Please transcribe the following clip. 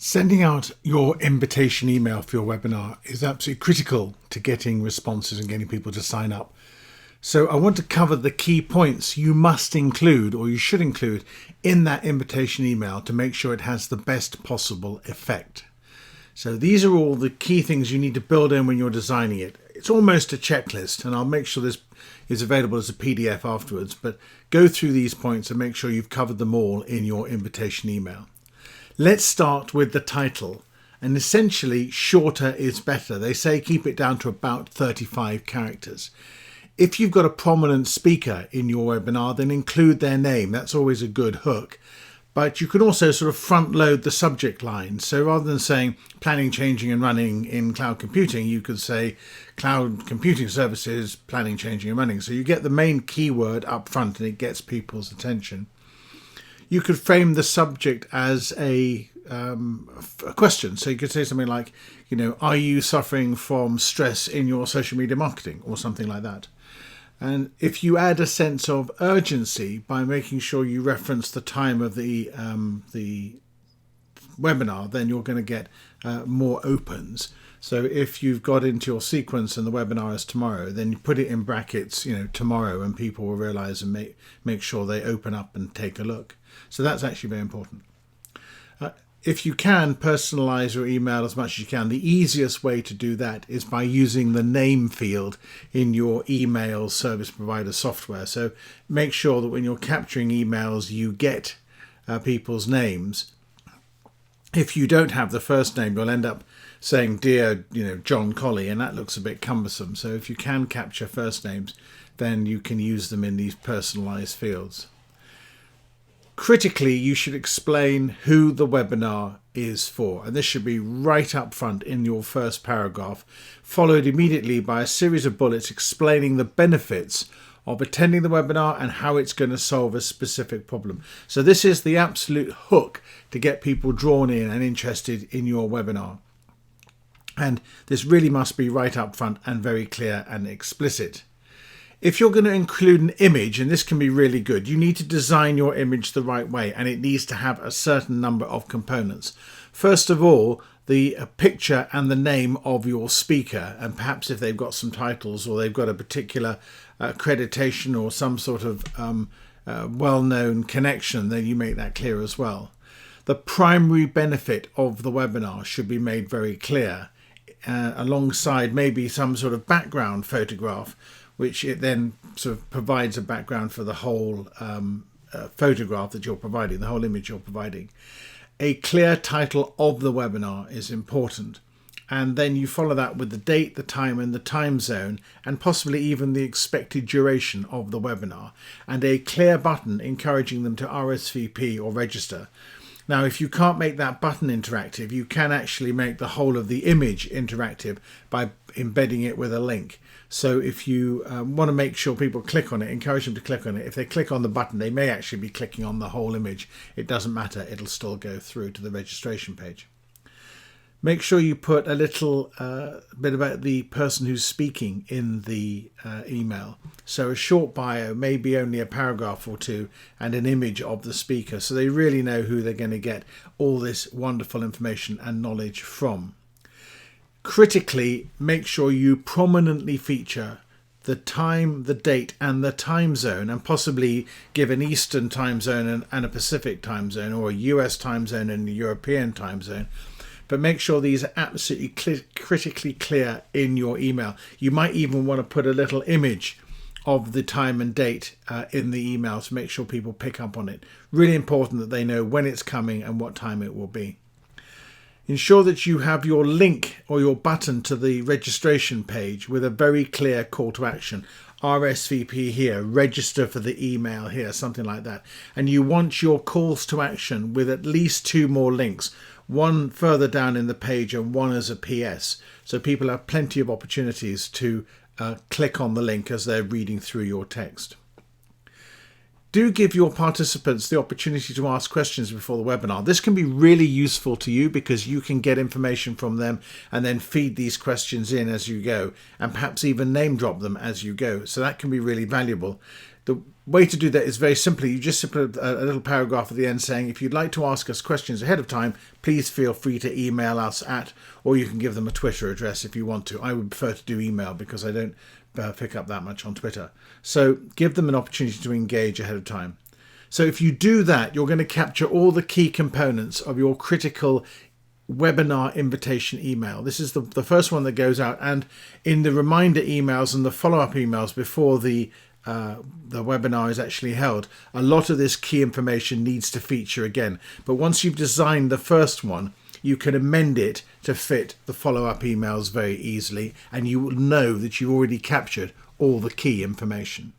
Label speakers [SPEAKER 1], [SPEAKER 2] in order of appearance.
[SPEAKER 1] Sending out your invitation email for your webinar is absolutely critical to getting responses and getting people to sign up. So I want to cover the key points you must include, or you should include, in that invitation email to make sure it has the best possible effect. So these are all the key things you need to build in when you're designing it. It's almost a checklist, and I'll make sure this is available as a PDF afterwards, but go through these points and make sure you've covered them all in your invitation email. Let's start with the title, and essentially shorter is better. They say keep it down to about 35 characters. If you've got a prominent speaker in your webinar, then include their name. That's always a good hook. But you can also sort of front load the subject line. So rather than saying planning, changing and running in cloud computing, you could say cloud computing services, planning, changing and running. So you get the main keyword up front and it gets people's attention. You could frame the subject as a question. So you could say something like, are you suffering from stress in your social media marketing, or something like that. And if you add a sense of urgency by making sure you reference the time of the webinar, then you're going to get more opens. So if you've got into your sequence and the webinar is tomorrow, then you put it in brackets, tomorrow, and people will realize and make sure they open up and take a look. So that's actually very important. If you can personalize your email as much as you can, the easiest way to do that is by using the name field in your email service provider software. So make sure that when you're capturing emails, you get people's names. If you don't have the first name, you'll end up saying, dear, John Colley, and that looks a bit cumbersome. So if you can capture first names, then you can use them in these personalized fields. Critically, you should explain who the webinar is for, and this should be right up front in your first paragraph, followed immediately by a series of bullets explaining the benefits of attending the webinar and how it's going to solve a specific problem. So this is the absolute hook to get people drawn in and interested in your webinar. And this really must be right up front and very clear and explicit. If you're going to include an image, and this can be really good, you need to design your image the right way, and it needs to have a certain number of components. First of all, the picture and the name of your speaker, and perhaps if they've got some titles or they've got a particular accreditation or some sort of well-known connection, then you make that clear as well. The primary benefit of the webinar should be made very clear, alongside maybe some sort of background photograph, which it then sort of provides a background for the whole photograph that you're providing, the whole image you're providing. A clear title of the webinar is important. And then you follow that with the date, the time and the time zone, and possibly even the expected duration of the webinar, and a clear button encouraging them to RSVP or register. Now, if you can't make that button interactive, you can actually make the whole of the image interactive by embedding it with a link. So if you want to make sure people click on it, encourage them to click on it. If they click on the button, they may actually be clicking on the whole image. It doesn't matter. It'll still go through to the registration page. Make sure you put a little bit about the person who's speaking in the email. So a short bio, maybe only a paragraph or two, and an image of the speaker, so they really know who they're going to get all this wonderful information and knowledge from. Critically, make sure you prominently feature the time, the date and the time zone, and possibly give an Eastern time zone and a Pacific time zone, or a US time zone and a European time zone. But make sure these are absolutely critically clear in your email. You might even want to put a little image of the time and date in the email to make sure people pick up on it. Really important that they know when it's coming and what time it will be. Ensure that you have your link or your button to the registration page with a very clear call to action. RSVP here, register for the email here, something like that. And you want your calls to action with at least 2 more links, one further down in the page and one as a PS. So people have plenty of opportunities to click on the link as they're reading through your text. Do give your participants the opportunity to ask questions before the webinar. This can be really useful to you because you can get information from them and then feed these questions in as you go, and perhaps even name drop them as you go. So that can be really valuable. The way to do that is very simply, you just put a little paragraph at the end saying, if you'd like to ask us questions ahead of time, please feel free to email us at, or you can give them a Twitter address if you want to. I would prefer to do email because I don't pick up that much on Twitter. So give them an opportunity to engage ahead of time. So if you do that, you're going to capture all the key components of your critical webinar invitation email. This is the first one that goes out, and in the reminder emails and the follow-up emails before the webinar is actually held, a lot of this key information needs to feature again. But once you've designed the first one, you can amend it to fit the follow-up emails very easily, and you will know that you've already captured all the key information.